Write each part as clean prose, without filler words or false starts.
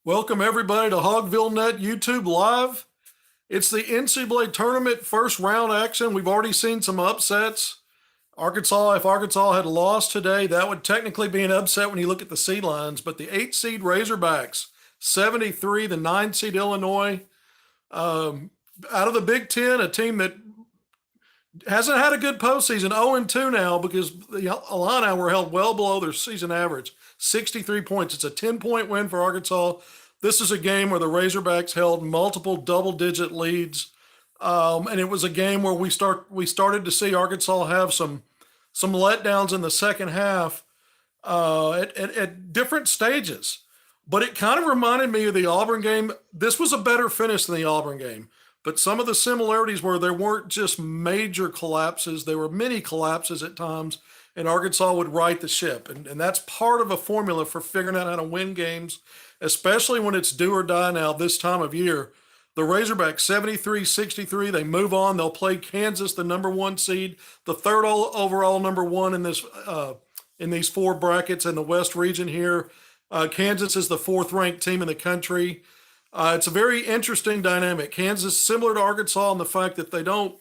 Welcome everybody to Hogvillenet YouTube Live. It's the NCAA tournament first round action. We've already seen some upsets. If Arkansas had lost today, that would technically be an upset when you look at the seed lines. But the 8 seed Razorbacks, 73, the 9 seed Illinois. Out of the Big Ten, a team that hasn't had a good postseason, 0-2 now because the Illini were held well below their season average, 63 points. It's a 10-point win for Arkansas. This is a game where the Razorbacks held multiple double-digit leads, and it was a game where we started to see Arkansas have some letdowns in the second half at different stages. But it kind of reminded me of the Auburn game. This was a better finish than the Auburn game. But some of the similarities were there weren't just major collapses. There were mini collapses at times, and Arkansas would right the ship. And that's part of a formula for figuring out how to win games, especially when it's do or die now this time of year. The Razorbacks, 73-63, they move on. They'll play Kansas, the number 1 seed, the third overall number 1 in these 4 brackets in the West region here. Kansas is the 4th ranked team in the country. It's a very interesting dynamic. Kansas, similar to Arkansas in the fact that they don't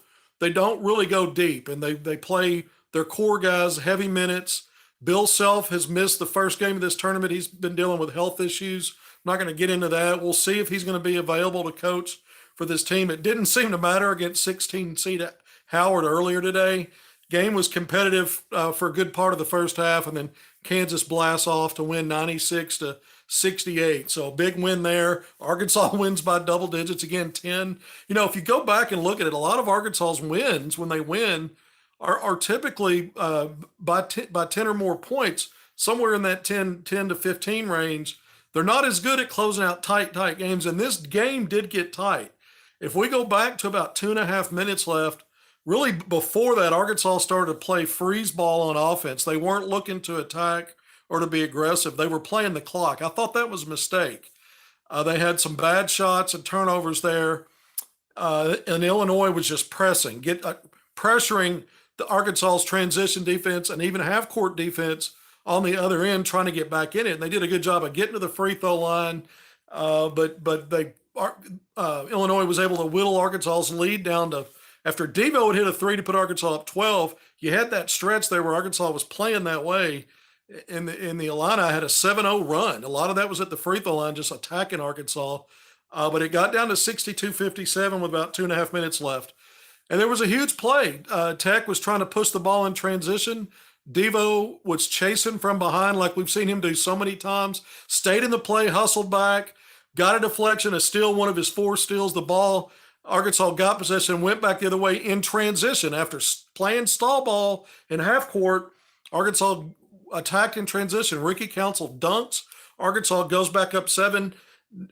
really go deep, and they play their core guys heavy minutes. Bill Self has missed the first game of this tournament. He's been dealing with health issues. I'm not going to get into that. We'll see if he's going to be available to coach for this team. It didn't seem to matter against 16 seed Howard earlier today. Game was competitive for a good part of the first half, and then Kansas blasts off to win 96-68. So a big win there. Arkansas wins by double digits again, 10. If you go back and look at it, a lot of Arkansas's wins when they win are typically by 10 or more points, somewhere in that 10 to 15 range. They're not as good at closing out tight games, and this game did get tight. If we go back to about 2.5 minutes left, really before that, Arkansas started to play freeze ball on offense. They weren't looking to attack or to be aggressive. They were playing the clock. I thought that was a mistake. They had some bad shots and turnovers there, and Illinois was just pressuring the Arkansas's transition defense and even half-court defense on the other end, trying to get back in it. And they did a good job of getting to the free throw line, but Illinois was able to whittle Arkansas's lead down to, after Devo had hit a 3 to put Arkansas up 12, you had that stretch there where Arkansas was playing that way. In the Illini had a 7-0 run. A lot of that was at the free throw line, just attacking Arkansas. But it got down to 62-57 with about 2.5 minutes left. And there was a huge play. Tech was trying to push the ball in transition. Devo was chasing from behind like we've seen him do so many times. Stayed in the play, hustled back, got a deflection, a steal, one of his 4 steals. The ball, Arkansas got possession, went back the other way in transition. After playing stall ball in half court, Arkansas attacked in transition. Ricky Council dunks. Arkansas goes back up 7.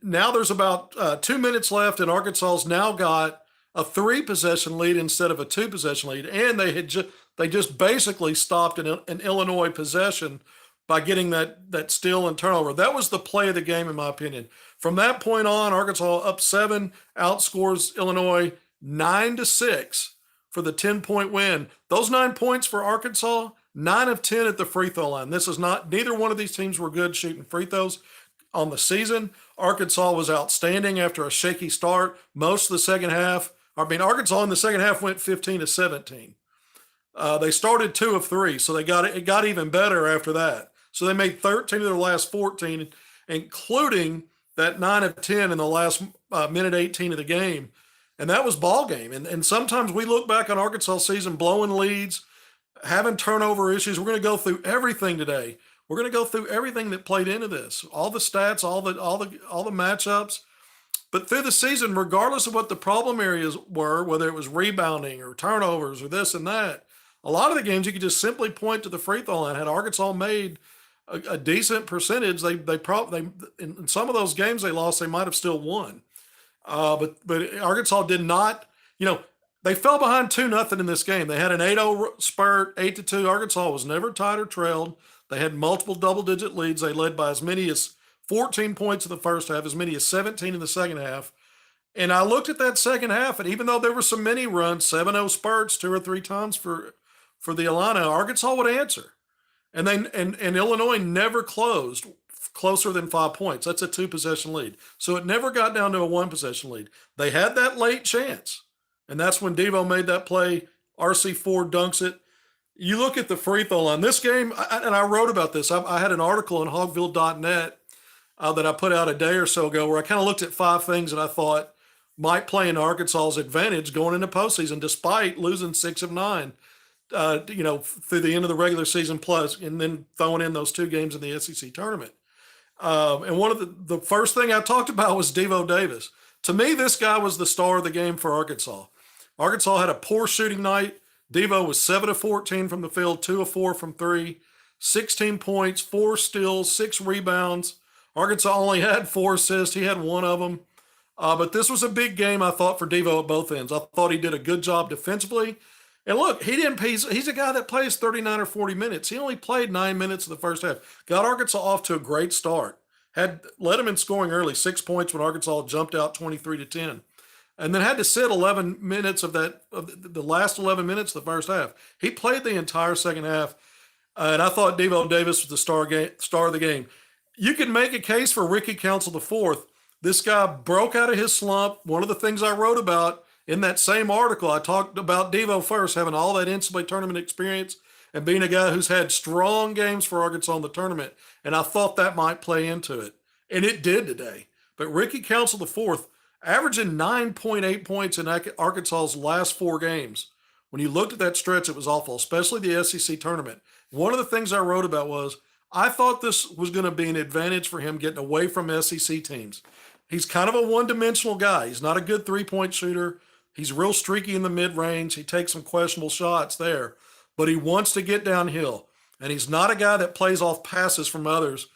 Now there's about 2 minutes left, and Arkansas's now got a 3-possession lead instead of a 2-possession lead. And they just basically stopped an Illinois possession by getting that steal and turnover. That was the play of the game, in my opinion. From that point on, Arkansas up 7, outscores Illinois 9-6 for the 10-point win. Those 9 points for Arkansas, 9 of 10 at the free throw line. Neither one of these teams were good shooting free throws on the season. Arkansas was outstanding after a shaky start. Most of the second half, Arkansas in the second half went 15-17. They started 2 of 3, so it got even better after that. So they made 13 of their last 14, including that 9 of 10 in the last minute 18 of the game. And that was ball game. And sometimes we look back on Arkansas season blowing leads, having turnover issues. We're going to go through everything today. We're going to go through everything that played into this, all the stats, all the matchups. But through the season, regardless of what the problem areas were, whether it was rebounding or turnovers or this and that, a lot of the games you could just simply point to the free throw line. Had Arkansas made a decent percentage, they probably in some of those games they lost, they might have still won. But Arkansas did not. They fell behind 2-0 in this game. They had an 8-0 spurt, 8-2. Arkansas was never tied or trailed. They had multiple double-digit leads. They led by as many as 14 points in the first half, as many as 17 in the second half. And I looked at that second half, and even though there were some mini runs, 7-0 spurts 2 or 3 times for the Illini, Arkansas would answer. And Illinois never closed. closer than 5 points. That's a 2-possession lead. So it never got down to a 1-possession lead. They had that late chance, and that's when Devo made that play. RC4 dunks it. You look at the free throw line. This game, and I wrote about this. I had an article on Hogville.net that I put out a day or so ago where I kind of looked at 5 things that I thought might play in Arkansas's advantage going into postseason, despite losing 6 of 9, through the end of the regular season plus, and then throwing in those 2 games in the SEC tournament. And one of the first thing I talked about was Devo Davis. To me, this guy was the star of the game for Arkansas. Arkansas had a poor shooting night. Devo was 7 of 14 from the field, 2 of 4 from 3, 16 points, 4 steals, 6 rebounds. Arkansas only had 4 assists. He had 1 of them. But this was a big game, I thought, for Devo at both ends. I thought he did a good job defensively. And look, he's a guy that plays 39 or 40 minutes. He only played 9 minutes in the first half. Got Arkansas off to a great start. Had led him in scoring early, 6 points when Arkansas jumped out 23-10. And then had to sit 11 minutes of the last 11 minutes of the first half. He played the entire second half, and I thought Devo Davis was the star of the game. You can make a case for Ricky Council IV. This guy broke out of his slump. One of the things I wrote about in that same article, I talked about Devo first, having all that NCAA tournament experience and being a guy who's had strong games for Arkansas in the tournament, and I thought that might play into it, and it did today. But Ricky Council IV, averaging 9.8 points in Arkansas's last 4 games. When you looked at that stretch, it was awful, especially the SEC tournament. One of the things I wrote about was I thought this was going to be an advantage for him getting away from SEC teams. He's kind of a one-dimensional guy. He's not a good 3-point shooter. He's real streaky in the mid-range. He takes some questionable shots there, but he wants to get downhill. And he's not a guy that plays off passes from others,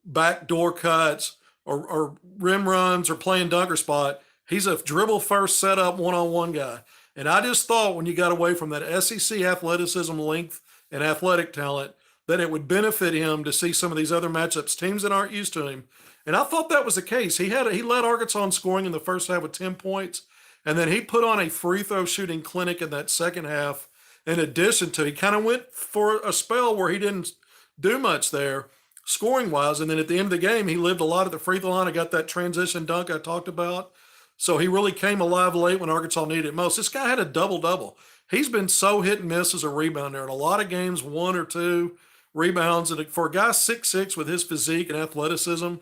backdoor cuts, or rim runs or playing dunker spot. He's a dribble first setup one-on-one guy. And I just thought when you got away from that SEC athleticism, length, and athletic talent, that it would benefit him to see some of these other matchups, teams that aren't used to him. And I thought that was the case. He led Arkansas in scoring in the first half with 10 points. And then he put on a free throw shooting clinic in that second half. In addition to, he kind of went for a spell where he didn't do much there, scoring-wise, and then at the end of the game, he lived a lot at the free throw line. I got that transition dunk I talked about. So he really came alive late when Arkansas needed it most. This guy had a double-double. He's been so hit and miss as a rebounder. In a lot of games, 1 or 2 rebounds. And for a guy 6'6" with his physique and athleticism,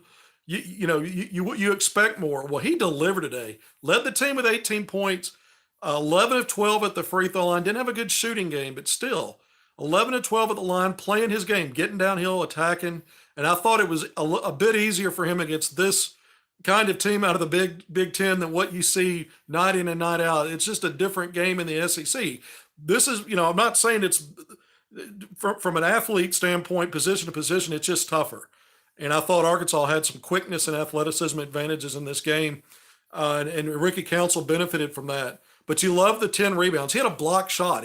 you expect more. Well, he delivered today. Led the team with 18 points, 11 of 12 at the free throw line. Didn't have a good shooting game, but still, 11 of 12 at the line, playing his game, getting downhill, attacking. And I thought it was a bit easier for him against this kind of team out of the Big Ten than what you see night in and night out. It's just a different game in the SEC. This is, I'm not saying it's from an athlete standpoint, position to position, it's just tougher. And I thought Arkansas had some quickness and athleticism advantages in this game, and Ricky Council benefited from that. But you love the 10 rebounds. He had a block shot.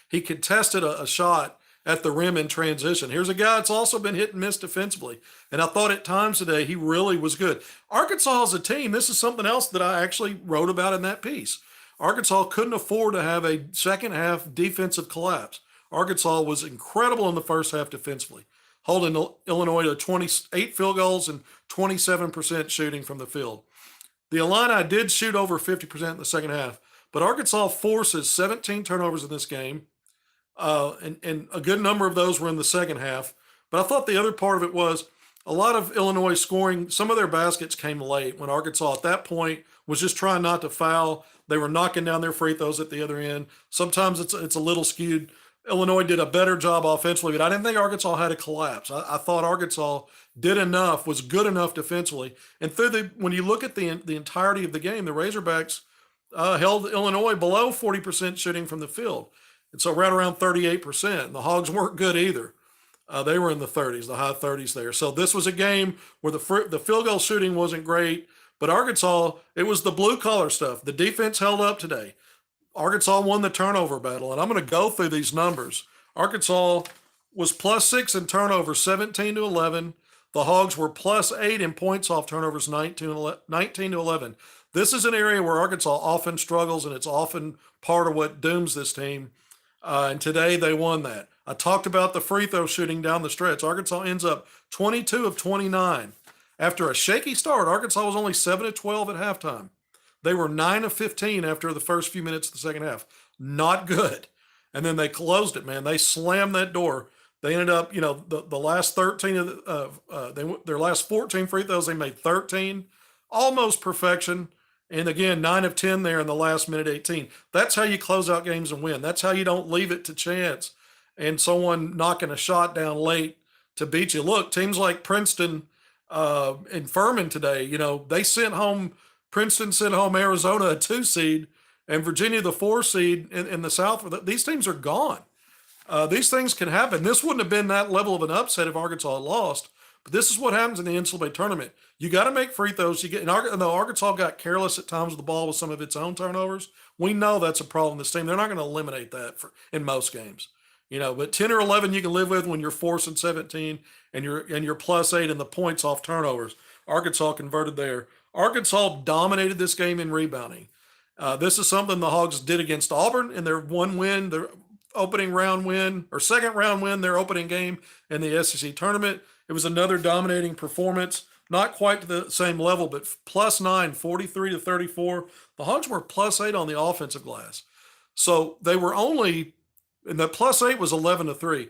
He contested a shot at the rim in transition. Here's a guy that's also been hit and miss defensively. And I thought at times today he really was good. Arkansas as a team, this is something else that I actually wrote about in that piece. Arkansas couldn't afford to have a second half defensive collapse. Arkansas was incredible in the first half defensively, holding Illinois to 28 field goals and 27% shooting from the field. The Illini did shoot over 50% in the second half, but Arkansas forces 17 turnovers in this game, and a good number of those were in the second half. But I thought the other part of it was a lot of Illinois scoring. Some of their baskets came late when Arkansas at that point was just trying not to foul. They were knocking down their free throws at the other end. Sometimes it's a little skewed. Illinois did a better job offensively, but I didn't think Arkansas had a collapse. I thought Arkansas did enough, was good enough defensively. And when you look at the entirety of the game, the Razorbacks held Illinois below 40% shooting from the field. And so right around 38%. And the Hogs weren't good either. They were in the 30s, the high 30s there. So this was a game where the field goal shooting wasn't great, but Arkansas, it was the blue-collar stuff. The defense held up today. Arkansas won the turnover battle, and I'm going to go through these numbers. Arkansas was +6 in turnovers, 17-11. The Hogs were +8 in points off turnovers, 19-11. This is an area where Arkansas often struggles, and it's often part of what dooms this team. And today they won that. I talked about the free throw shooting down the stretch. Arkansas ends up 22 of 29 After a shaky start, Arkansas was only 7 of 12 at halftime. They were 9 of 15 after the first few minutes of the second half. Not good. And then they closed it, man. They slammed that door. They ended up, the last 13 their last 14 free throws, they made 13, almost perfection. And again, 9 of 10 there in the last minute 18. That's how you close out games and win. That's how you don't leave it to chance and someone knocking a shot down late to beat you. Look, teams like Princeton and Furman today, Princeton sent home Arizona, a 2 seed, and Virginia, the 4 seed in the South. These teams are gone. These things can happen. This wouldn't have been that level of an upset if Arkansas had lost. But this is what happens in the NCAA tournament. You got to make free throws. Though Arkansas got careless at times with the ball with some of its own turnovers, we know that's a problem with this team. They're not going to eliminate that in most games. But 10 or 11 you can live with when you're forcing 17 and you're +8 in the points off turnovers. Arkansas converted there. Arkansas dominated this game in rebounding. This is something the Hogs did against Auburn in their one win, their opening round win, or second round win, their opening game in the SEC tournament. It was another dominating performance, not quite to the same level, but +9, 43 to 34. The Hogs were +8 on the offensive glass. So they were only, and the +8 was 11 to 3.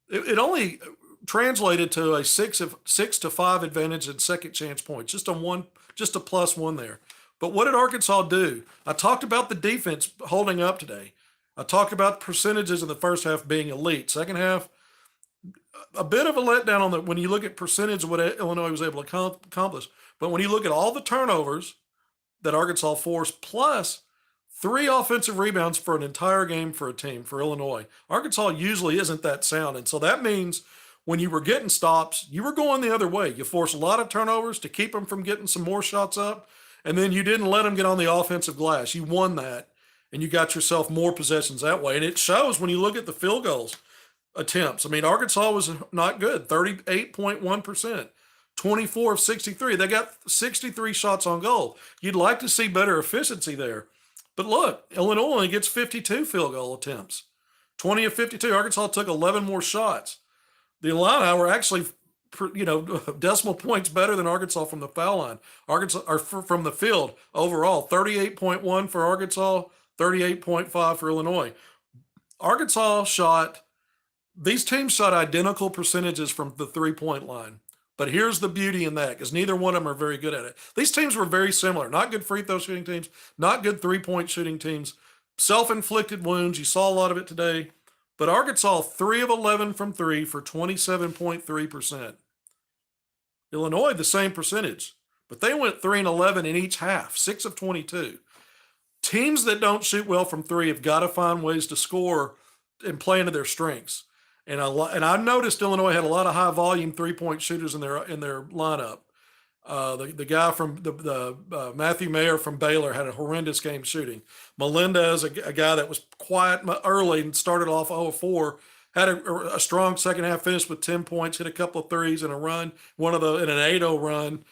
It only translated to a 6 to 5 advantage in second chance points, just a +1 there. But what did Arkansas do? I talked about the defense holding up today. I talked about percentages in the first half being elite. Second half, a bit of a letdown when you look at percentage of what Illinois was able to accomplish. But when you look at all the turnovers that Arkansas forced, plus 3 offensive rebounds for an entire game for a team, for Illinois, Arkansas usually isn't that sound. And so that means when you were getting stops, you were going the other way. You forced a lot of turnovers to keep them from getting some more shots up, and then you didn't let them get on the offensive glass. You won that, and you got yourself more possessions that way. And it shows when you look at the field goals attempts. I mean, Arkansas was not good, 38.1%, 24 of 63. They got 63 shots on goal. You'd like to see better efficiency there. But look, Illinois only gets 52 field goal attempts, 20 of 52. Arkansas took 11 more shots. The Illini were actually, decimal points better than Arkansas from the foul line. From the field overall, 38.1 for Arkansas, 38.5 for Illinois. These teams shot identical percentages from the 3-point line. But here's the beauty in that, because neither one of them are very good at it. These teams were very similar. Not good free throw shooting teams, not good 3-point shooting teams. Self-inflicted wounds. You saw a lot of it today. But Arkansas, 3 of 11 from 3 for 27.3%. Illinois, the same percentage. But they went 3 and 11 in each half, 6 of 22. Teams that don't shoot well from 3 have got to find ways to score and play into their strengths. And I noticed Illinois had a lot of high volume 3-point shooters in their lineup. The guy from Matthew Mayer from Baylor had a horrendous game shooting. Melendez, a guy that was quiet early and started off 0-4, had a strong second half finish with 10 points, hit a couple of threes in a run, in an 8-0 run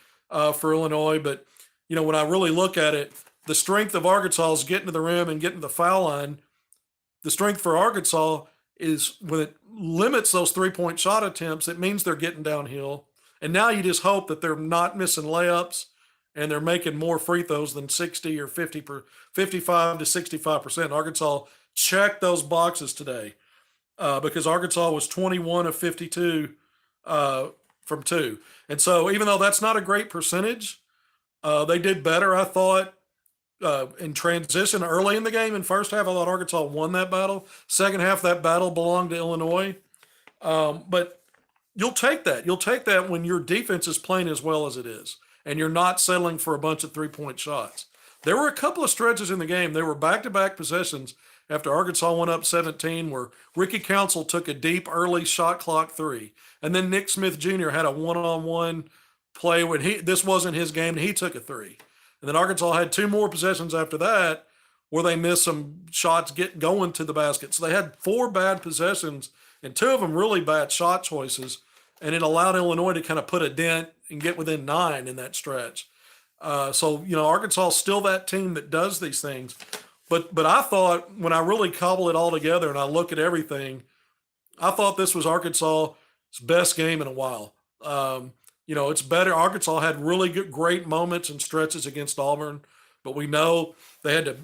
for Illinois. But when I really look at it, the strength of Arkansas is getting to the rim and getting to the foul line. The strength for Arkansas is when it limits those 3-point shot attempts, it means they're getting downhill. And now you just hope that they're not missing layups and they're making more free throws than 60 or 55 to 65%. Arkansas checked those boxes today because Arkansas was 21 of 52 from 2. And so even though that's not a great percentage, they did better, I thought, in transition early in the game. In first half, I thought Arkansas won that battle. Second half, that battle belonged to Illinois. But you'll take that. You'll take that when your defense is playing as well as it is, and you're not settling for a bunch of 3-point shots. There were a couple of stretches in the game. There were back-to-back possessions after Arkansas went up 17 where Ricky Council took a deep early shot clock 3. And then Nick Smith Jr. had a one-on-one play when this wasn't his game, and he took a 3. And then Arkansas had 2 more possessions after that where they missed some shots going to the basket. So they had 4 bad possessions and 2 of them really bad shot choices. And it allowed Illinois to kind of put a dent and get within 9 in that stretch. Arkansas is still that team that does these things. But I thought when I really cobble it all together and I look at everything, I thought this was Arkansas' best game in a while. It's better. Arkansas had really good, great moments and stretches against Auburn, but we know they had to,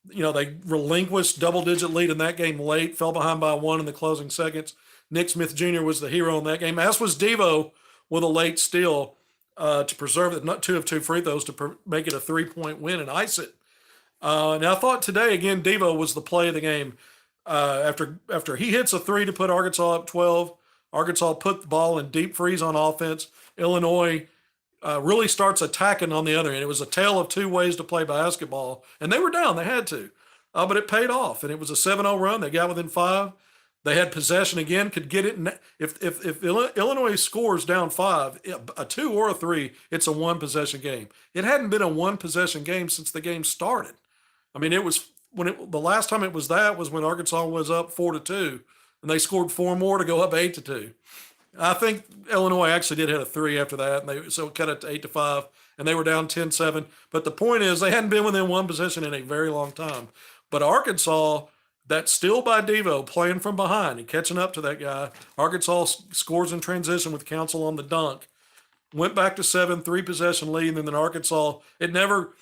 they relinquished double-digit lead in that game late, fell behind by one in the closing seconds. Nick Smith Jr. was the hero in that game, as was Devo with a late steal to preserve it, not 2 of 2 free throws to make it a 3-point win and ice it. Now I thought today again, Devo was the play of the game. After he hits a three to put Arkansas up 12, Arkansas put the ball in deep freeze on offense. Illinois really starts attacking on the other end. It was a tale of two ways to play basketball, and they were down. They had to, but it paid off, and it was a 7-0 run. They got within 5. They had possession again, could get it. If Illinois scores down 5, a 2 or a 3, it's a one-possession game. It hadn't been a one-possession game since the game started. I mean, it was the last time it was that was when Arkansas was up 4-2, and they scored 4 more to go up 8-2. I think Illinois actually did hit a 3 after that, and so it cut it to 8-5, and they were down 10-7. But the point is, they hadn't been within one possession in a very long time. But Arkansas, that steal by Devo, playing from behind and catching up to that guy, Arkansas scores in transition with Council on the dunk. Went back to 7, 3-possession lead, and then Arkansas, it never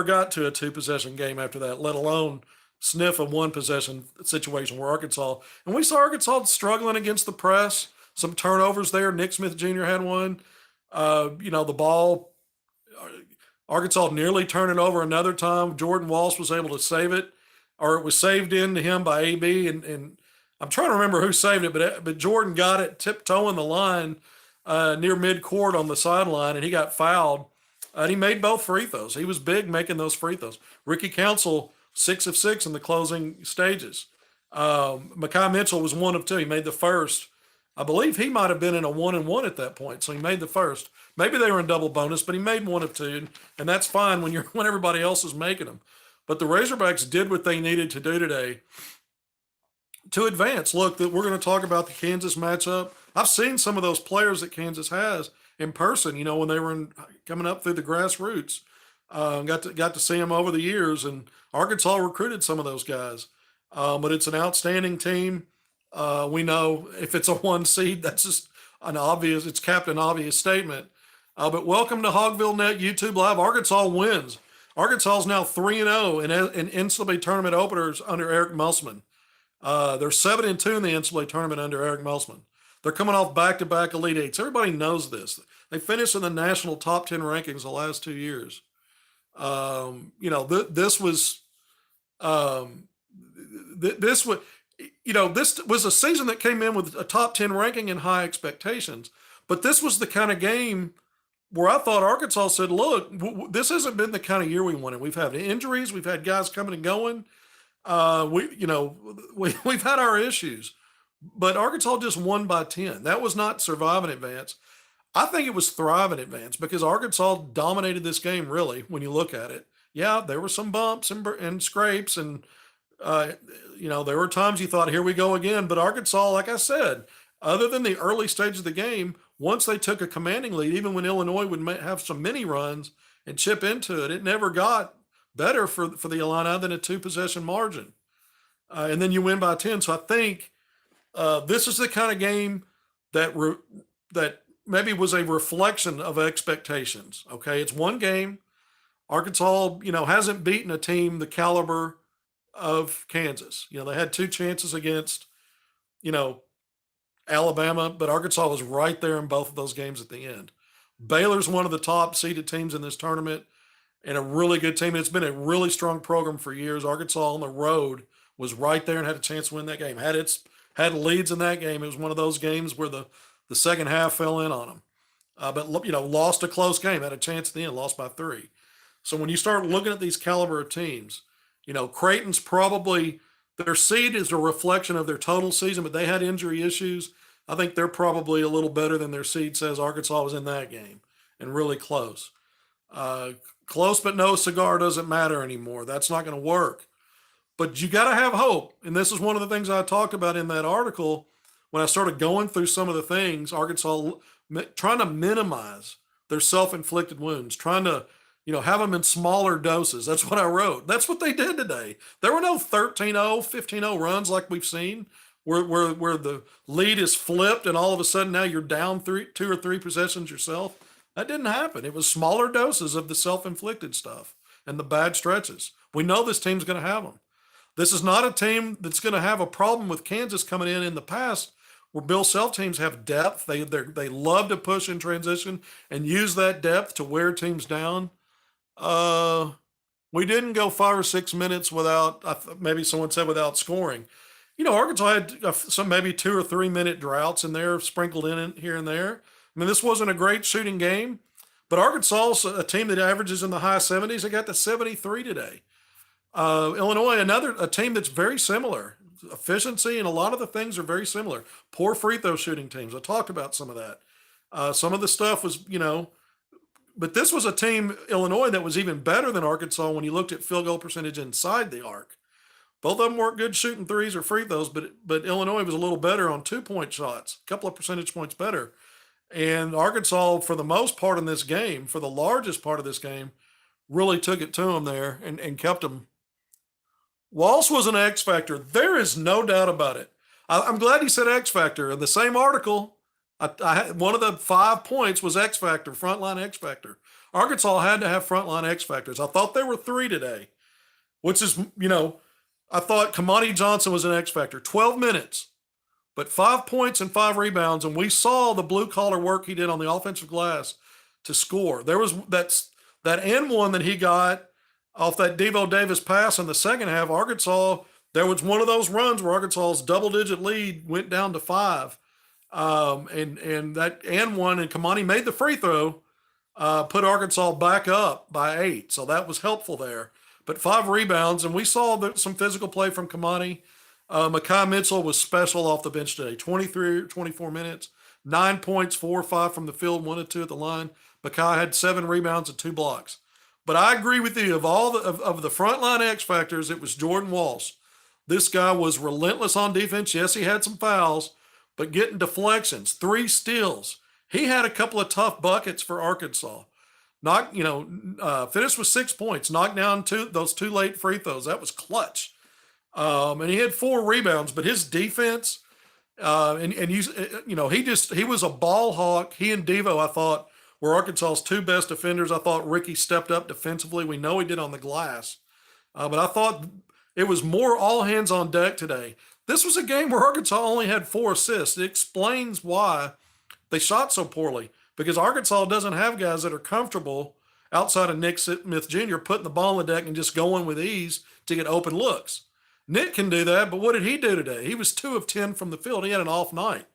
got to a 2-possession game after that, let alone sniff a 1-possession situation where Arkansas, and we saw Arkansas struggling against the press, some turnovers there. Nick Smith Jr. had one. The ball, Arkansas nearly turned it over another time. Jordan Walsh was able to save it, or it was saved into him by AB, and I'm trying to remember who saved it, but Jordan got it tiptoeing the line near midcourt on the sideline, and he got fouled. And he made both free throws. He was big making those free throws. Ricky Council, 6 of 6 in the closing stages. Mekhi Mitchell was 1 of 2. He made the first. I believe he might have been in a 1-and-1 at that point, so he made the first. Maybe they were in double bonus, but he made 1 of 2, and that's fine when everybody else is making them. But the Razorbacks did what they needed to do today to advance. Look, that we're going to talk about the Kansas matchup. I've seen some of those players that Kansas has in person, when they were coming up through the grassroots. Got to see them over the years, and Arkansas recruited some of those guys. But it's an outstanding team. We know if it's a 1 seed, that's just it's capped an obvious statement. But welcome to Hogvillenet YouTube Live. Arkansas wins. Arkansas is now 3-0 in NCAA tournament openers under Eric Musselman. They're 7-2 in the NCAA tournament under Eric Musselman. They're coming off back-to-back Elite Eights. Everybody knows this. They finished in the national top 10 rankings the last 2 years. This was a season that came in with a top 10 ranking and high expectations. But this was the kind of game where I thought Arkansas said, look, this hasn't been the kind of year we wanted. We've had injuries. We've had guys coming and going. We've had our issues. But Arkansas just won by 10. That was not survive and advance. I think it was thrive and advance because Arkansas dominated this game, really, when you look at it. Yeah, there were some bumps and scrapes, and, there were times you thought, here we go again. But Arkansas, like I said, other than the early stage of the game, once they took a commanding lead, even when Illinois would have some mini runs and chip into it, it never got better for the Illini than a 2-possession margin. And then you win by 10. So I think this is the kind of game that maybe was a reflection of expectations. Okay, it's one game. Arkansas, hasn't beaten a team the caliber of Kansas. They had 2 chances against, Alabama, but Arkansas was right there in both of those games at the end. Baylor's one of the top seeded teams in this tournament and a really good team. It's been a really strong program for years. Arkansas on the road was right there and had a chance to win that game. Had leads in that game. It was one of those games where the second half fell in on them. But lost a close game, had a chance at the end, lost by 3. So when you start looking at these caliber of teams, Creighton's probably, their seed is a reflection of their total season, but they had injury issues. I think they're probably a little better than their seed says. Arkansas was in that game and really close. Close but no cigar doesn't matter anymore. That's not going to work. But you got to have hope. And this is one of the things I talked about in that article when I started going through some of the things, Arkansas trying to minimize their self-inflicted wounds, trying to, have them in smaller doses. That's what I wrote. That's what they did today. There were no 13-0, 15-0 runs like we've seen. where the lead is flipped and all of a sudden now you're down two or three possessions yourself. That didn't happen. It was smaller doses of the self-inflicted stuff and the bad stretches. We know this team's going to have them. This is not a team that's going to have a problem with Kansas coming in the past, where Bill Self teams have depth. They love to push in transition and use that depth to wear teams down. We didn't go 5 or 6 minutes without, maybe someone said without scoring. Arkansas had some maybe 2 or 3 minute droughts in there sprinkled in here and there. I mean, this wasn't a great shooting game, but Arkansas is a team that averages in the high 70s. They got to 73 today. Illinois, a team that's very similar. Efficiency and a lot of the things are very similar. Poor free throw shooting teams. I talked about some of that. Some of the stuff was, but this was a team, Illinois, that was even better than Arkansas when you looked at field goal percentage inside the arc. Both of them weren't good shooting threes or free throws, but Illinois was a little better on 2-point shots, a couple of percentage points better. And Arkansas, for the most part in this game, for the largest part of this game, really took it to them there and kept them. Walsh was an X factor. There is no doubt about it. I'm glad he said X factor. In the same article, one of the 5 points was X factor, frontline X factor. Arkansas had to have frontline X factors. I thought there were 3 today, which is, I thought Kamani Johnson was an X factor. 12 minutes, but 5 points and 5 rebounds, and we saw the blue-collar work he did on the offensive glass to score. There was that and one that he got off that Devo Davis pass in the second half. Arkansas, there was one of those runs where Arkansas's double-digit lead went down to 5. And that and one, and Kamani made the free throw, put Arkansas back up by 8. So that was helpful there. But 5 rebounds, and we saw some physical play from Kamani. Mekhi Mitchell was special off the bench today. 23 or 24 minutes, 9 points, 4 or 5 from the field, 1 or 2 at the line. Mekhi had 7 rebounds and 2 blocks. But I agree with you. Of all of the frontline X factors, it was Jordan Walsh. This guy was relentless on defense. Yes, he had some fouls, but getting deflections, 3 steals. He had a couple of tough buckets for Arkansas. Finished with 6 points, knocked down those 2 late free throws. That was clutch. And he had 4 rebounds, but his defense, he was a ball hawk. He and Devo, I thought, were Arkansas's 2 best defenders. I thought Ricky stepped up defensively. We know he did on the glass. But I thought it was more all hands on deck today. This was a game where Arkansas only had 4 assists. It explains why they shot so poorly, because Arkansas doesn't have guys that are comfortable outside of Nick Smith Jr. putting the ball on the deck and just going with ease to get open looks. Nick can do that, but what did he do today? He was 2 of 10 from the field. He had an off night.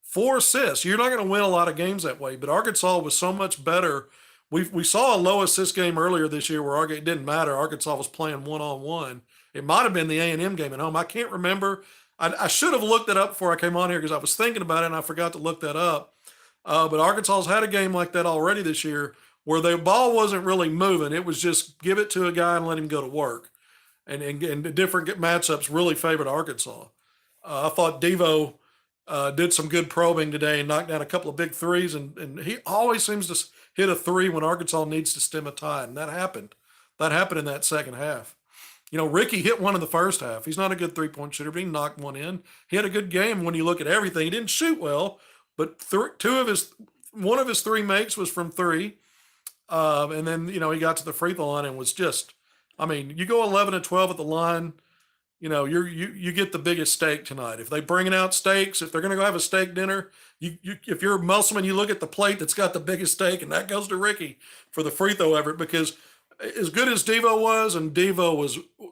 4 assists. You're not going to win a lot of games that way, but Arkansas was so much better. We saw a low assist game earlier this year where it didn't matter. Arkansas was playing one-on-one. It might have been the A&M game at home. I can't remember. I should have looked it up before I came on here because I was thinking about it and I forgot to look that up. But Arkansas's had a game like that already this year where the ball wasn't really moving. It was just give it to a guy and let him go to work. And the different matchups really favored Arkansas. I thought Devo did some good probing today and knocked down a couple of big threes. And he always seems to hit a 3 when Arkansas needs to stem a tide. And that happened. That happened in that second half. Ricky hit one in the first half. He's not a good 3-point shooter, but he knocked one in. He had a good game when you look at everything. He didn't shoot well, but one of his 3 makes was from 3. And then, he got to the free throw line and was just, you go 11 and 12 at the line, you get the biggest steak tonight. If they bringing out steaks, if they're going to go have a steak dinner, if you're a Musselman, you look at the plate that's got the biggest steak, and that goes to Ricky for the free throw effort, because as good as Devo was, and Devo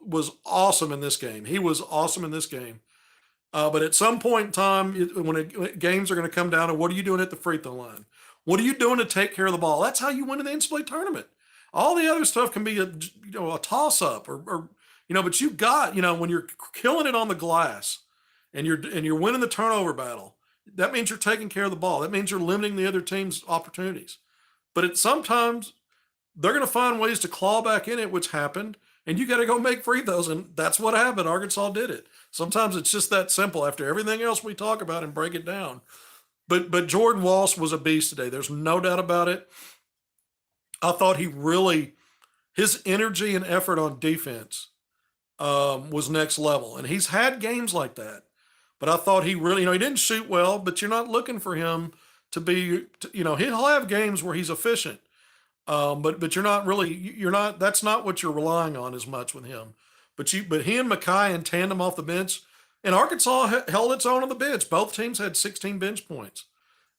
was awesome in this game. He was awesome in this game. But at some point in time, when games are going to come down to what are you doing at the free throw line? What are you doing to take care of the ball? That's how you win in the NCAA tournament. All the other stuff can be a toss-up but you got, when you're killing it on the glass and you're winning the turnover battle, that means you're taking care of the ball. That means you're limiting the other team's opportunities. But sometimes they're going to find ways to claw back in it, which happened, and you got to go make free throws, and that's what happened. Arkansas did it. Sometimes it's just that simple after everything else we talk about and break it down. But Jordan Walsh was a beast today. There's no doubt about it. I thought his energy and effort on defense was next level. And he's had games like that. but I thought he really, he didn't shoot well, but you're not looking for him to be, he'll have games where he's efficient. But you're not. That's not what you're relying on as much with him. But he and Mackay in tandem off the bench, and Arkansas held its own on the bench. Both teams had 16 bench points,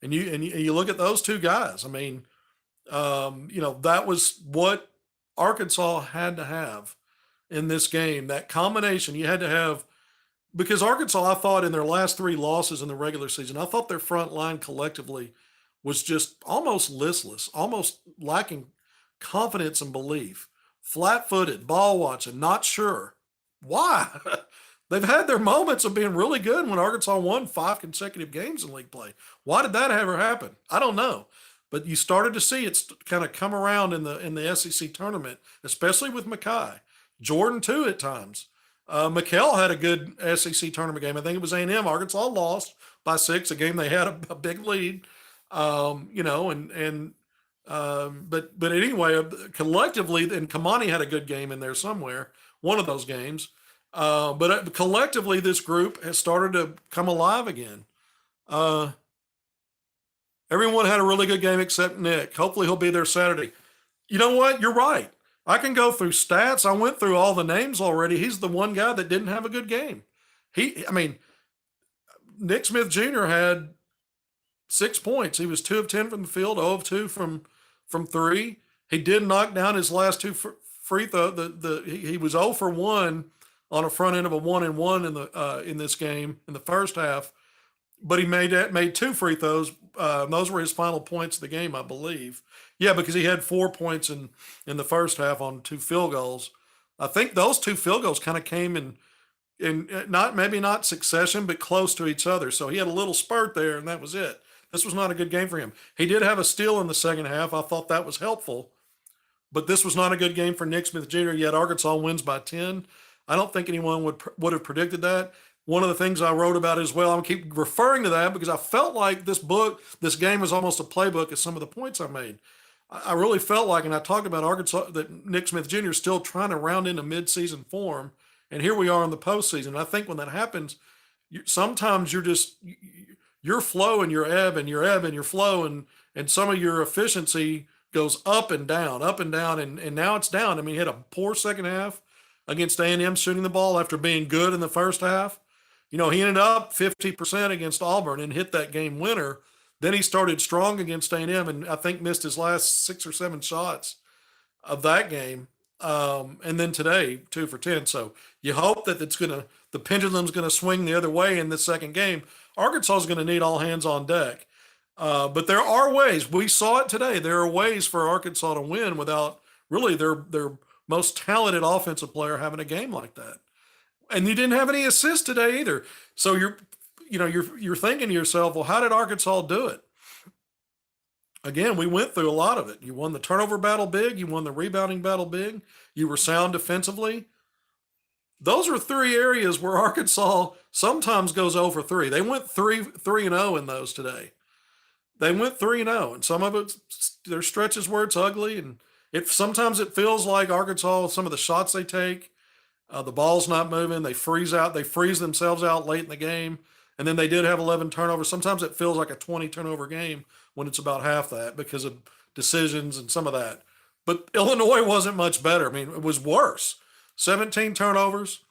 and you look at those two guys. I mean, that was what Arkansas had to have in this game. That combination you had to have, because Arkansas, I thought in their last three losses in the regular season, I thought their front line collectively was just almost listless, almost lacking confidence and belief, flat-footed, ball watching, not sure. Why? They've had their moments of being really good when Arkansas won 5 consecutive games in league play. Why did that ever happen? I don't know. But you started to see it kind of come around in the SEC tournament, especially with Mackay. Jordan, too, at times. McKell had a good SEC tournament game. I think it was A&M. Arkansas lost by 6, a game they had a big lead. But anyway, collectively, and Kamani had a good game in there somewhere, one of those games. But collectively, this group has started to come alive again. Everyone had a really good game except Nick. Hopefully he'll be there Saturday. You know what? You're right. I can go through stats. I went through all the names already. He's the one guy that didn't have a good game. Nick Smith Jr. had 6 points. He was 2 of 10 from the field, 0 of 2 from 3. He did knock down his last 2 free throw. He was 0 for 1 on a front end of a 1-and-1 in this game in the first half, but he made 2 free throws. Those were his final points of the game, I believe. Yeah, because he had 4 points in the first half on 2 field goals. I think those 2 field goals kind of came in not succession, but close to each other. So he had a little spurt there, and that was it. This was not a good game for him. He did have a steal in the second half. I thought that was helpful, but this was not a good game for Nick Smith Jr. Yet Arkansas wins by 10. I don't think anyone would have predicted that. One of the things I wrote about as well, I'm keep referring to that because I felt like this game was almost a playbook of some of the points I made. I really felt like, and I talked about Arkansas, that Nick Smith Jr. is still trying to round into midseason form, and here we are in the postseason. I think when that happens, sometimes your flow and your ebb and your flow and some of your efficiency goes up and down, and now it's down. I mean, he had a poor second half against A&M shooting the ball after being good in the first half. He ended up 50% against Auburn and hit that game winner. Then he started strong against A&M and I think missed his last 6 or 7 shots of that game. And then today, 2 for 10. So you hope that the pendulum's going to swing the other way in this second game. Arkansas is going to need all hands on deck. But there are ways. We saw it today. There are ways for Arkansas to win without really their most talented offensive player having a game like that. And you didn't have any assists today either. So you're thinking to yourself, well, how did Arkansas do it? Again, we went through a lot of it. You won the turnover battle big. You won the rebounding battle big. You were sound defensively. Those are 3 areas where Arkansas sometimes goes 0 for 3. They went 3-0 in those today. They went 3-0, and some of it, there's stretches where it's ugly, and sometimes it feels like Arkansas, some of the shots they take, the ball's not moving. They freeze themselves out late in the game, and then they did have 11 turnovers. Sometimes it feels like a 20 turnover game when it's about half that because of decisions and some of that. But Illinois wasn't much better. I mean, it was worse. 17 turnovers.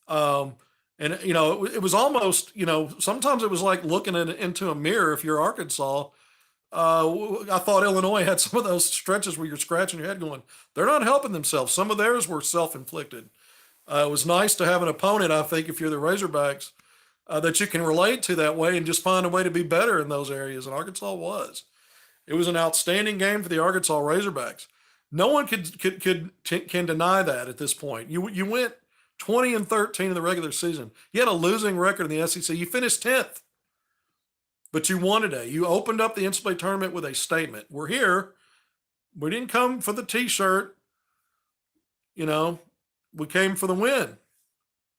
It was almost, sometimes it was like looking into a mirror if you're Arkansas. I thought Illinois had some of those stretches where you're scratching your head going, they're not helping themselves. Some of theirs were self-inflicted. It was nice to have an opponent, I think, if you're the Razorbacks, that you can relate to that way and just find a way to be better in those areas. And Arkansas was. It was an outstanding game for the Arkansas Razorbacks. No one can deny that at this point. You went 20-13 in the regular season. You had a losing record in the SEC. You finished 10th, but you won today. You opened up the NCAA tournament with a statement. We're here. We didn't come for the T-shirt. We came for the win.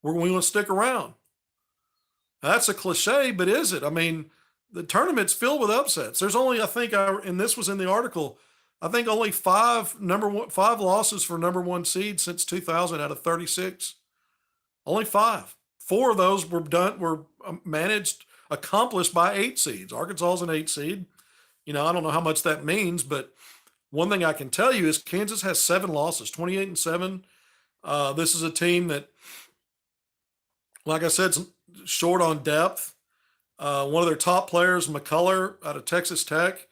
We want to stick around. That's a cliche, but is it? I mean, the tournament's filled with upsets. There's only, I think, and this was in the article, I think only 5 losses for number 1 seed since 2000 out of 36. Only 5. 4 of those were managed, accomplished by 8 seeds. Arkansas is an 8 seed. I don't know how much that means, but one thing I can tell you is Kansas has 7 losses, 28-7. This is a team that, like I said, is short on depth. One of their top players, McCullough, out of Texas Tech,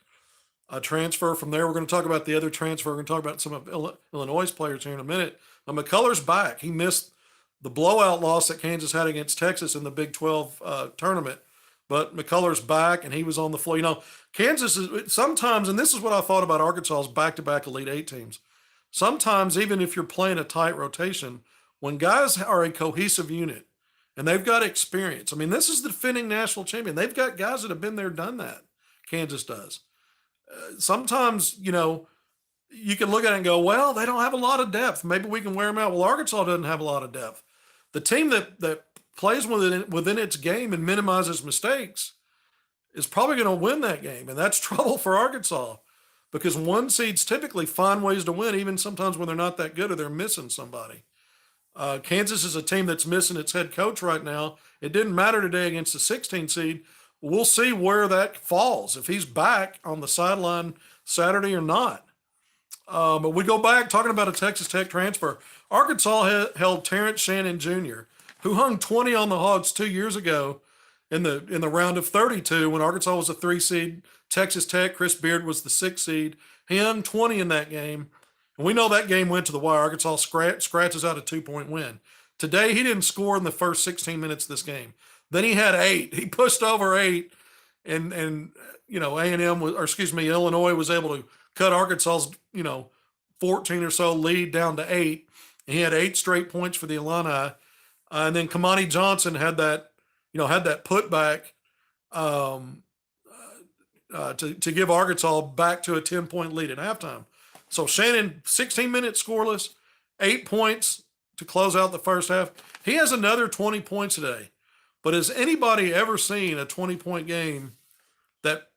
a transfer from there. We're going to talk about the other transfer. We're going to talk about some of Illinois' players here in a minute. But McCullough's back. He missed the blowout loss that Kansas had against Texas in the Big 12 tournament. But McCullough's back, and he was on the floor. Kansas is sometimes, and this is what I thought about Arkansas's back-to-back Elite Eight teams. Sometimes, even if you're playing a tight rotation, when guys are a cohesive unit and they've got experience, this is the defending national champion. They've got guys that have been there, done that. Kansas does. Sometimes, you can look at it and go, well, they don't have a lot of depth. Maybe we can wear them out. Well, Arkansas doesn't have a lot of depth. The team that plays within its game and minimizes mistakes is probably going to win that game. And that's trouble for Arkansas because 1 seeds typically find ways to win, even sometimes when they're not that good or they're missing somebody. Kansas is a team that's missing its head coach right now. It didn't matter today against the 16 seed. We'll see where that falls, if he's back on the sideline Saturday or not. But we go back talking about a Texas Tech transfer. Arkansas held Terrence Shannon Jr., who hung 20 on the Hogs 2 years ago in the round of 32 when Arkansas was a 3 seed. Texas Tech, Chris Beard was the 6 seed. He hung 20 in that game. And we know that game went to the wire. Arkansas scratches out a 2-point win. Today, he didn't score in the first 16 minutes of this game. Then he had 8. He pushed over 8, and Illinois was able to cut Arkansas's 14 or so lead down to 8. And he had 8 straight points for the Illini. And then Kamani Johnson had that putback to give Arkansas back to a 10-point lead at halftime. So Shannon, 16 minutes scoreless, 8 points to close out the first half. He has another 20 points today. But has anybody ever seen a 20-point game that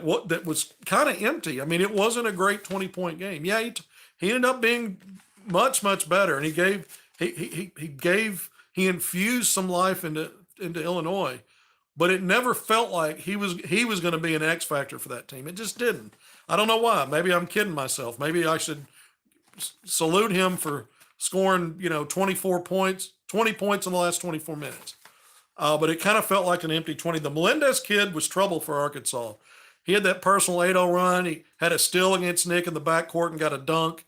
was kind of empty? It wasn't a great 20-point game. Yeah, he ended up being much, much better, and he infused some life into Illinois, but it never felt like he was going to be an X factor for that team. It just didn't. I don't know why. Maybe I'm kidding myself. Maybe I should salute him for scoring 24 points, 20 points in the last 24 minutes. But it kind of felt like an empty 20. The Melendez kid was trouble for Arkansas. He had that personal 8-0 run. He had a steal against Nick in the backcourt and got a dunk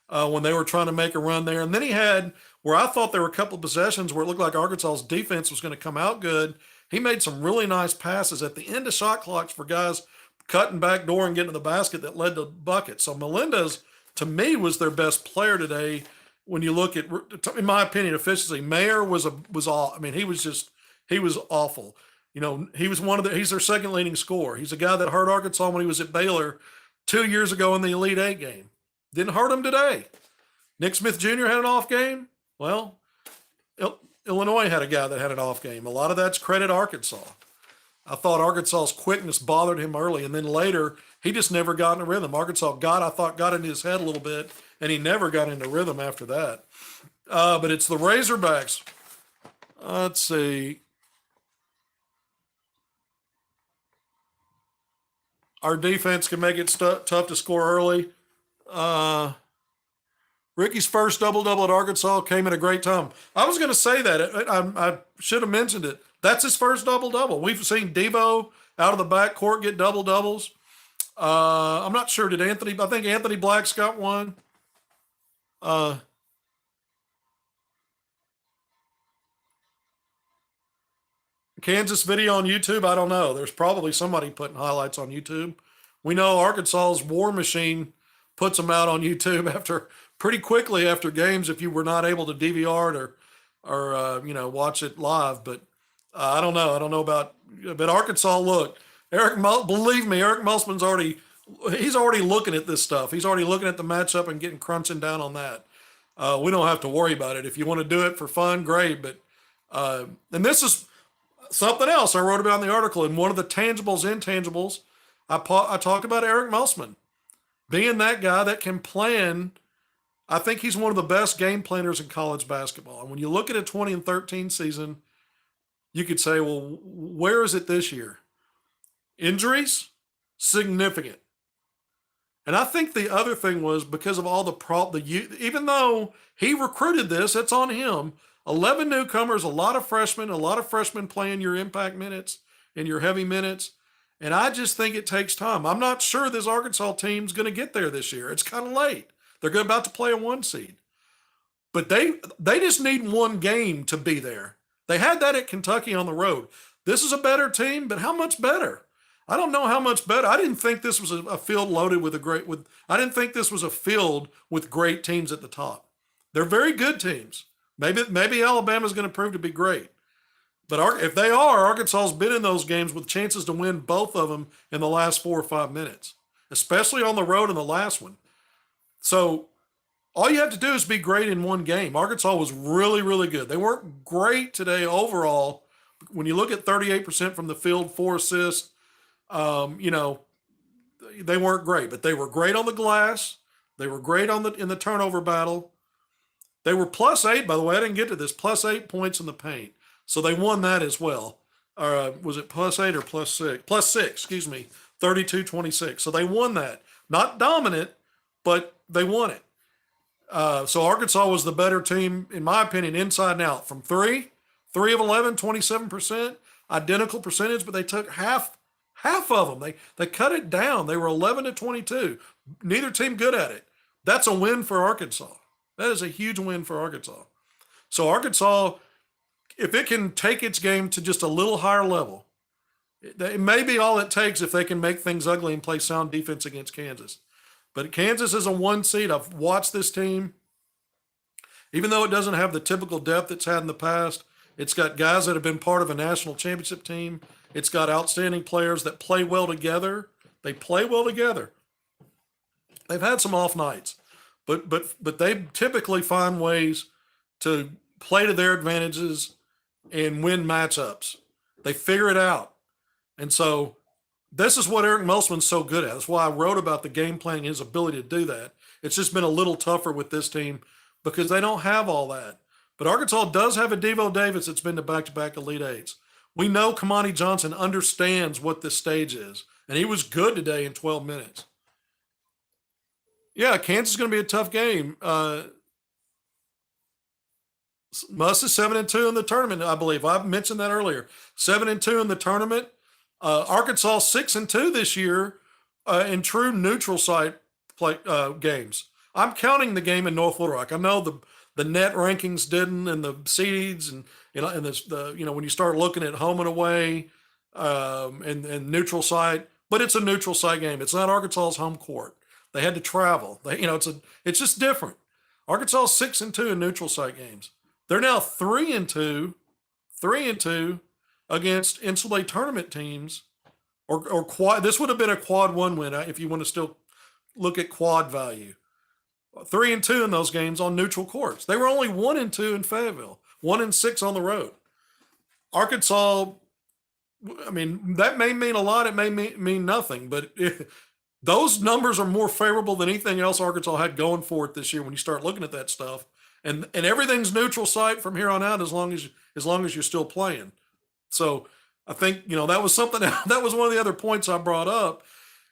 when they were trying to make a run there. And then he had where I thought there were a couple of possessions where it looked like Arkansas's defense was going to come out good. He made some really nice passes at the end of shot clocks for guys cutting back door and getting to the basket that led to buckets. So Melendez, to me, was their best player today. When you look at, in my opinion, efficiency, Mayer was all. He was awful. He's their second leading scorer. He's a guy that hurt Arkansas when he was at Baylor 2 years ago in the Elite Eight game. Didn't hurt him today. Nick Smith Jr. had an off game. Well, Illinois had a guy that had an off game. A lot of that's credit Arkansas. I thought Arkansas's quickness bothered him early, and then later he just never got in a rhythm. Arkansas got into his head a little bit, and he never got into rhythm after that. But it's the Razorbacks. Let's see. Our defense can make it tough to score early. Ricky's first double-double at Arkansas came at a great time. I was going to say that. I should have mentioned it. That's his first double-double. We've seen Devo out of the backcourt get double-doubles. I'm not sure. I think Anthony Black's got one. Kansas video on YouTube, I don't know. There's probably somebody putting highlights on YouTube. We know Arkansas's War Machine puts them out on YouTube pretty quickly after games if you were not able to DVR it or watch it live. But I don't know. I don't know about – but Arkansas, look, believe me, Eric Musman's already looking at this stuff. He's already looking at the matchup and crunching down on that. We don't have to worry about it. If you want to do it for fun, great. But and this is – something else I wrote about in the article, and one of the intangibles, I talked about Eric Musman being that guy that can plan. I think he's one of the best game planners in college basketball. And when you look at a 20-13 season, you could say, well, where is it this year? Injuries, significant. And I think the other thing was because of all even though he recruited this, it's on him. 11 newcomers, a lot of freshmen playing your impact minutes and your heavy minutes. And I just think it takes time. I'm not sure this Arkansas team's going to get there this year. It's kind of late. They're about to play a 1 seed. But they just need one game to be there. They had that at Kentucky on the road. This is a better team, but how much better? I don't know how much better. I didn't think this was a field loaded with I didn't think this was a field with great teams at the top. They're very good teams. Maybe Alabama's going to prove to be great. But if they are, Arkansas's been in those games with chances to win both of them in the last 4 or 5 minutes, especially on the road in the last one. So all you have to do is be great in one game. Arkansas was really, really good. They weren't great today overall. When you look at 38% from the field, 4 assists, they weren't great, but they were great on the glass. They were great in the turnover battle. They were +8, by the way. I didn't get to this. +8 points in the paint. So they won that as well. Was it +8 or +6? +6, excuse me. 32-26. So they won that. Not dominant, but they won it. So Arkansas was the better team, in my opinion, inside and out. From 3 of 11, 27%, identical percentage, but they took half of them. They cut it down. They were 11-22. Neither team good at it. That's a win for Arkansas. That is a huge win for Arkansas. So Arkansas, if it can take its game to just a little higher level, it may be all it takes if they can make things ugly and play sound defense against Kansas. But Kansas is a 1 seed. I've watched this team. Even though it doesn't have the typical depth it's had in the past, it's got guys that have been part of a national championship team. It's got outstanding players that play well together. They play well together. They've had some off nights, but they typically find ways to play to their advantages and win matchups. They figure it out. And so this is what Eric Musselman's so good at. That's why I wrote about the game plan, his ability to do that. It's just been a little tougher with this team because they don't have all that. But Arkansas does have a Devo Davis that's been to back-to-back Elite Eights. We know Kamani Johnson understands what this stage is, and he was good today in 12 minutes. Yeah, Kansas is going to be a tough game. Muss is 7-2 in the tournament, I believe. I mentioned that earlier. 7-2 in the tournament. Arkansas 6-2 this year in true neutral site play games. I'm counting the game in North Little Rock. I know the net rankings didn't, and the seeds, and when you start looking at home and away and neutral site, but it's a neutral site game. It's not Arkansas's home court. They had to travel. It's just different. Arkansas 6-2 in neutral site games. They're now 3-2 against NCAA tournament teams, or quad. This would have been a quad 1 win if you want to still look at quad value. 3-2 in those games on neutral courts. They were only 1-2 in Fayetteville, 1-6 on the road. Arkansas, I mean, that may mean a lot. It may mean nothing, but those numbers are more favorable than anything else Arkansas had going for it this year when you start looking at that stuff. And everything's neutral site from here on out as long as you're still playing. So I think, that was something that was one of the other points I brought up.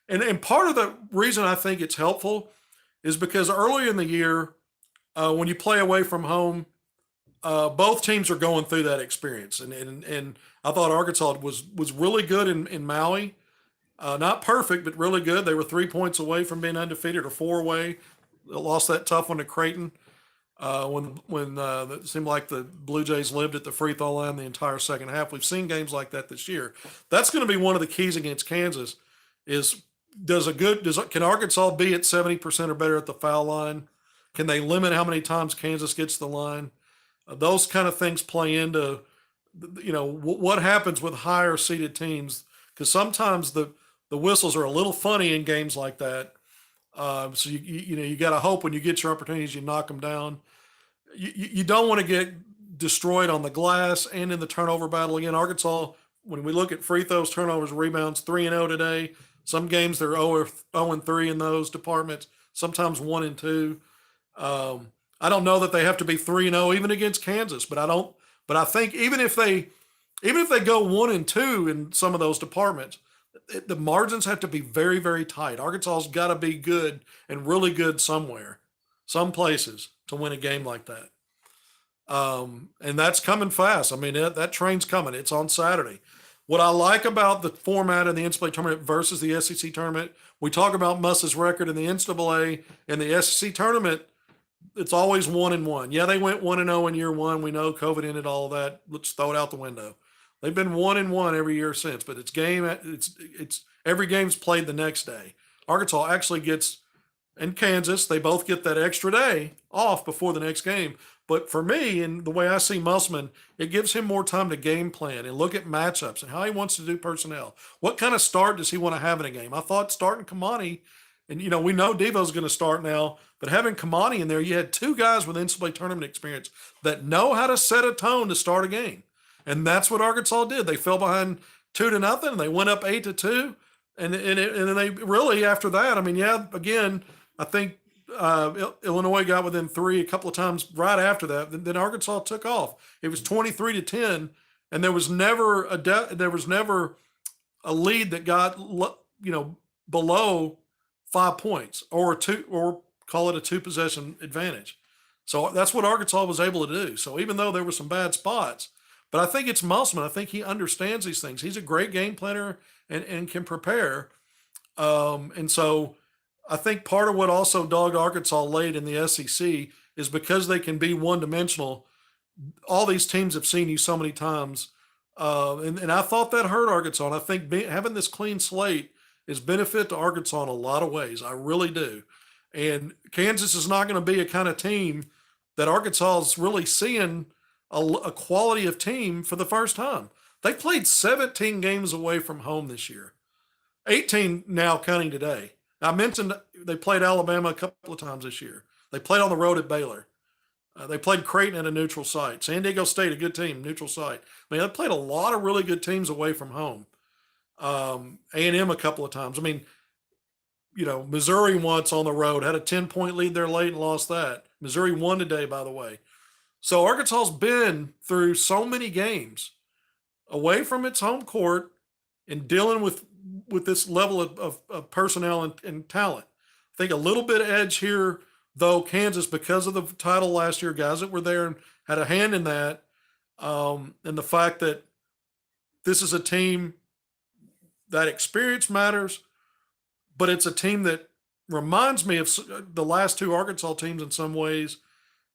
And part of the reason I think it's helpful is because earlier in the year, when you play away from home, both teams are going through that experience. And I thought Arkansas was really good in Maui. Not perfect, but really good. They were 3 points away from being undefeated, or 4 away. They lost that tough one to Creighton when it seemed like the Blue Jays lived at the free throw line the entire second half. We've seen games like that this year. That's going to be one of the keys against Kansas is can Arkansas be at 70% or better at the foul line? Can they limit how many times Kansas gets the line? Those kind of things play into, what happens with higher seeded teams, because sometimes the whistles are a little funny in games like that. So you got to hope when you get your opportunities, you knock them down. You don't want to get destroyed on the glass and in the turnover battle. Again, Arkansas, when we look at free throws, turnovers, rebounds, 3-0 today. Some games they're 0-3 in those departments. Sometimes 1-2. I don't know that they have to be 3-0 even against Kansas, but I think even if they even if they go 1-2 in some of those departments, the margins have to be very, very tight. Arkansas's got to be good and really good somewhere, some places to win a game like that. And that's coming fast. I mean, that train's coming. It's on Saturday. What I like about the format of the NCAA tournament versus the SEC tournament, we talk about Muss's record in the NCAA and the SEC tournament. It's always 1-1. Yeah, they went 1-0 in year one. We know COVID ended all of that. Let's throw it out the window. They've been 1-1 every year since, but it's every game's played the next day. Arkansas actually gets, and Kansas, they both get that extra day off before the next game. But for me, and the way I see Musselman, it gives him more time to game plan and look at matchups and how he wants to do personnel. What kind of start does he want to have in a game? I thought starting Kamani, and we know Devo's going to start now, but having Kamani in there, you had two guys with NCAA tournament experience that know how to set a tone to start a game. And that's what Arkansas did. They fell behind 2-0, and they went up 8-2. And then they really, after that, I mean, yeah, again, I think Illinois got within 3 a couple of times right after that. Then Arkansas took off. It was 23-10, and there was never a lead that got below 5 points or call it a 2-possession advantage. So that's what Arkansas was able to do. So even though there were some bad spots, but I think it's Musselman. I think he understands these things. He's a great game planner and can prepare. And so I think part of what also dogged Arkansas late in the SEC is because they can be one-dimensional. All these teams have seen you so many times. And I thought that hurt Arkansas. And I think having this clean slate is benefit to Arkansas in a lot of ways. I really do. And Kansas is not going to be a kind of team that Arkansas is really seeing a quality of team for the first time. They played 17 games away from home this year, 18 now counting today. I mentioned they played Alabama a couple of times this year. They played on the road at Baylor. They played Creighton at a neutral site. San Diego State, a good team, neutral site. I mean, they played a lot of really good teams away from home. A&M a couple of times. I mean, Missouri once on the road had a 10-point lead there late and lost that. Missouri won today, by the way. So Arkansas's been through so many games away from its home court and dealing with this level of personnel and talent. I think a little bit of edge here, though, Kansas, because of the title last year, guys that were there and had a hand in that, and the fact that this is a team that experience matters, but it's a team that reminds me of the last two Arkansas teams in some ways,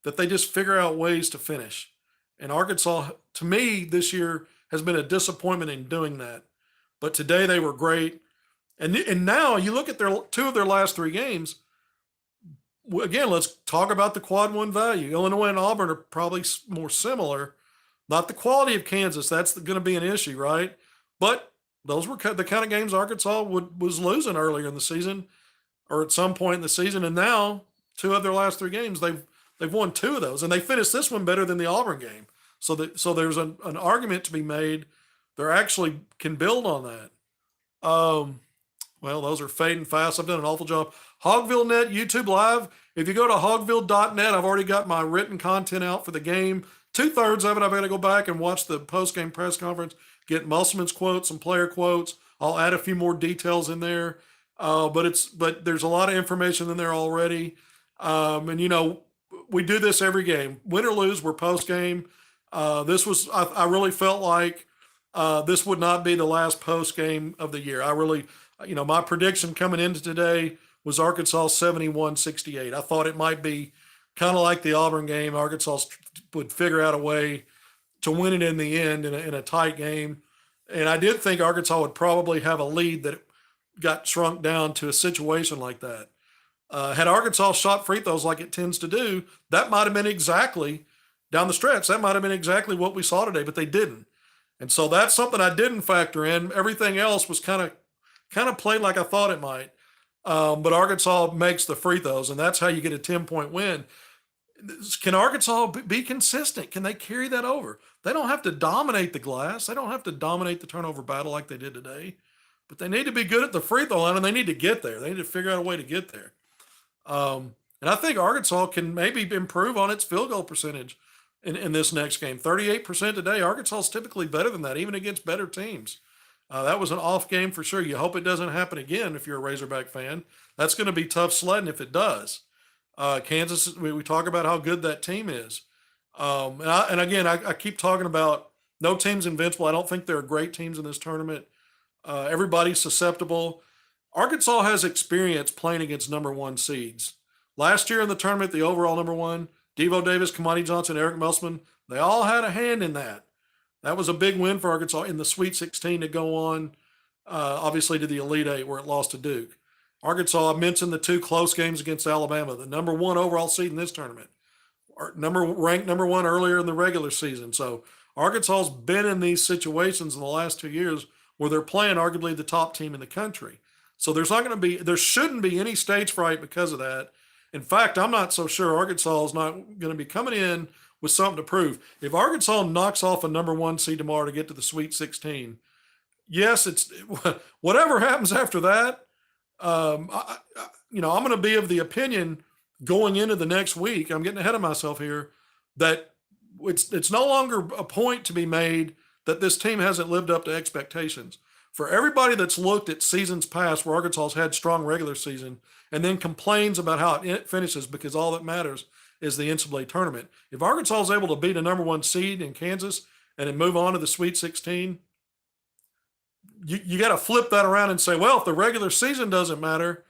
that they just figure out ways to finish. And Arkansas, to me, this year has been a disappointment in doing that. But today they were great. And now you look at two of their last 3 games. Again, let's talk about the quad one value. Illinois and Auburn are probably more similar. Not the quality of Kansas. That's going to be an issue, right? But those were the kind of games Arkansas was losing earlier in the season or at some point in the season. And now 2 of their last 3 games, they've won 2 of those, and they finished this one better than the Auburn game. So there's an argument to be made. They actually can build on that. Well, those are fading fast. I've done an awful job. Hogvillenet, YouTube Live. If you go to hogville.net, I've already got my written content out for the game. 2/3 of it, I've got to go back and watch the post-game press conference, get Musselman's quotes, some player quotes. I'll add a few more details in there. But there's a lot of information in there already. And we do this every game. Win or lose, we're post-game. I really felt like this would not be the last post-game of the year. I really, my prediction coming into today was Arkansas 71-68. I thought it might be kind of like the Auburn game. Arkansas would figure out a way to win it in the end in a tight game. And I did think Arkansas would probably have a lead that got shrunk down to a situation like that. Had Arkansas shot free throws like it tends to do, that might have been exactly down the stretch. That might have been exactly what we saw today, but they didn't. And so that's something I didn't factor in. Everything else was kind of played like I thought it might. But Arkansas makes the free throws, and that's how you get a 10-point win. Can Arkansas be consistent? Can they carry that over? They don't have to dominate the glass. They don't have to dominate the turnover battle like they did today. But they need to be good at the free throw line, and they need to get there. They need to figure out a way to get there. And I think Arkansas can maybe improve on its field goal percentage. in this next game. 38% today. Arkansas is typically better than that, even against better teams. That was an off game for sure. You hope it doesn't happen again if you're a Razorback fan. That's going to be tough sledding if it does. Kansas, we talk about how good that team is. And again, I keep talking about no team's invincible. I don't think there are great teams in this tournament. Everybody's susceptible. Arkansas has experience playing against number one seeds. Last year in the tournament, the overall number one, Devo Davis, Kamani Johnson, Eric Musselman, they all had a hand in that. That was a big win for Arkansas in the Sweet 16 to go on, obviously, to the Elite Eight where it lost to Duke. Arkansas, I mentioned the two close games against Alabama, the number one overall seed in this tournament, ranked number one earlier in the regular season. So Arkansas's been in these situations in the last 2 years where they're playing arguably the top team in the country. So there shouldn't be any stage fright because of that. In fact, I'm not so sure Arkansas is not going to be coming in with something to prove. If Arkansas knocks off a number one seed tomorrow to get to the Sweet 16, yes, it's whatever happens after that. I'm going to be of the opinion going into the next week. I'm getting ahead of myself here. That it's no longer a point to be made that this team hasn't lived up to expectations. For everybody that's looked at seasons past where Arkansas's had strong regular season and then complains about how it finishes because all that matters is the NCAA tournament. If Arkansas is able to beat a number one seed in Kansas and then move on to the Sweet 16, you got to flip that around and say, well, if the regular season doesn't matter,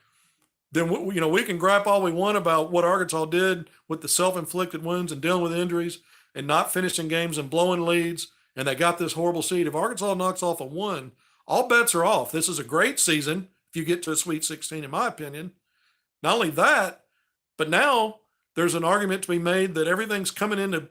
then we can gripe all we want about what Arkansas did with the self-inflicted wounds and dealing with injuries and not finishing games and blowing leads, and they got this horrible seed. If Arkansas knocks off a one, all bets are off. This is a great season if you get to a Sweet 16, in my opinion. Not only that, but now there's an argument to be made that everything's coming into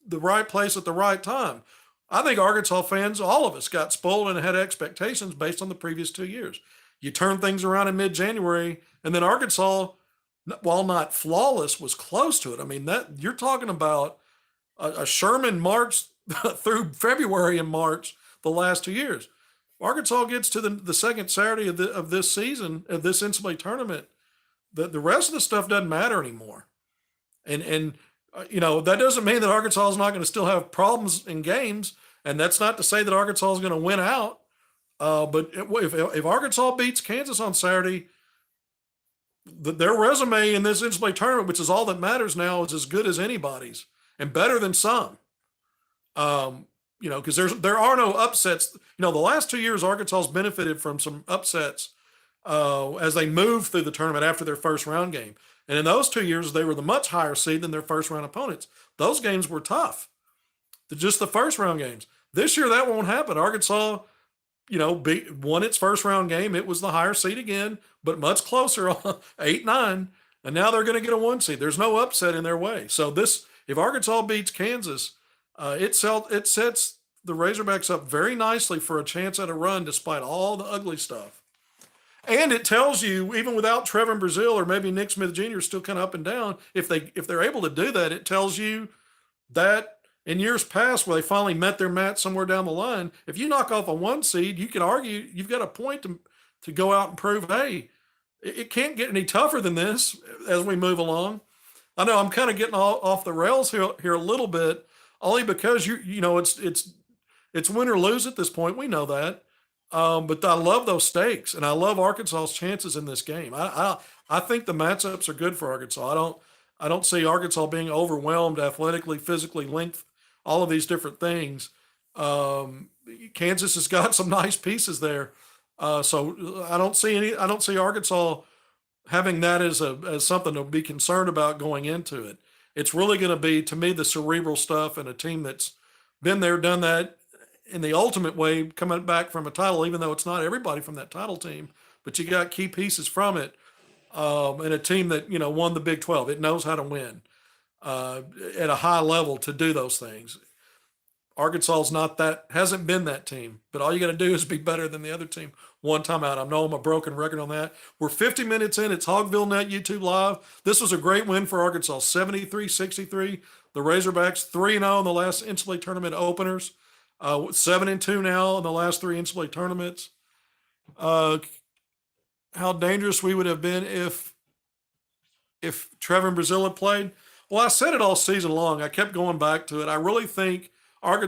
the right place at the right time. I think Arkansas fans, all of us, got spoiled and had expectations based on the previous 2 years. You turn things around in mid-January, and then Arkansas, while not flawless, was close to it. I mean, that you're talking about a Sherman March through February and March the last 2 years. Arkansas gets to the second Saturday of this season, of this NCAA tournament, the rest of the stuff doesn't matter anymore. And that doesn't mean that Arkansas is not going to still have problems in games, and that's not to say that Arkansas is going to win out. But if Arkansas beats Kansas on Saturday, their resume in this NCAA tournament, which is all that matters now, is as good as anybody's and better than some. Because there are no upsets. The last 2 years, Arkansas has benefited from some upsets as they moved through the tournament after their first round game. And in those 2 years, they were the much higher seed than their first round opponents. Those games were tough. Just the first round games. This year, that won't happen. Arkansas, won its first round game. It was the higher seed again, but much closer, 8-9. And now they're going to get a one seed. There's no upset in their way. So if Arkansas beats Kansas, it sets the Razorbacks up very nicely for a chance at a run despite all the ugly stuff. And it tells you, even without Trevor Brazile or maybe Nick Smith Jr. still kind of up and down, if they're able to do that, it tells you that in years past where they finally met their match somewhere down the line, if you knock off a one seed, you can argue you've got a point to go out and prove, hey, it can't get any tougher than this as we move along. I know I'm kind of getting off the rails here a little bit, only because it's win or lose at this point. We know that. But I love those stakes, and I love Arkansas's chances in this game. I think the matchups are good for Arkansas. I don't see Arkansas being overwhelmed athletically, physically, length, all of these different things. Kansas has got some nice pieces there, so I don't see Arkansas having that as something to be concerned about going into it. It's really going to be, to me, the cerebral stuff and a team that's been there, done that in the ultimate way, coming back from a title, even though it's not everybody from that title team, but you got key pieces from it, and a team that, won the Big 12. It knows how to win at a high level to do those things. Arkansas's hasn't been that team, but all you got to do is be better than the other team one time out. I know I'm a broken record on that. We're 50 minutes in. It's Hogvillenet YouTube Live. This was a great win for Arkansas, 73-63. The Razorbacks 3-0 in the last NCAA tournament openers, 7-2 now in the last three NCAA tournaments. How dangerous we would have been if Trevor Brazile had played. Well, I said it all season long. I kept going back to it. I really think Arkansas